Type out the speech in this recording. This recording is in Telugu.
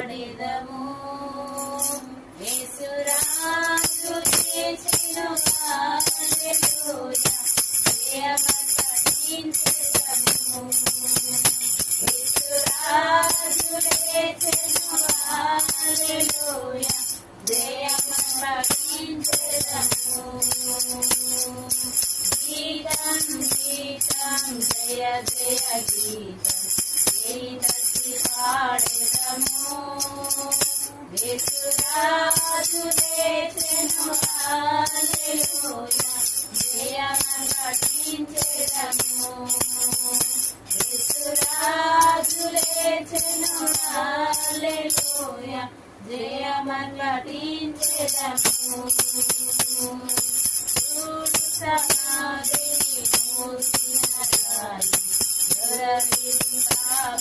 పాడెదము యేసురాజు చేసెను హల్లెలూయా జయమకటించెదము యేసురాజు చేసెను హల్లెలూయా జయమకటించెదము గీతం గీతం జయ జయ గీతం గీతకి పాడెదము యేసురాజు చేసెను హల్లెలూయా జయమకటించెదము యేసురాజు చేసెను హల్లెలూయా జయమకటించెదము సమాధిని మోసిన రాయి దొరలింపబడగా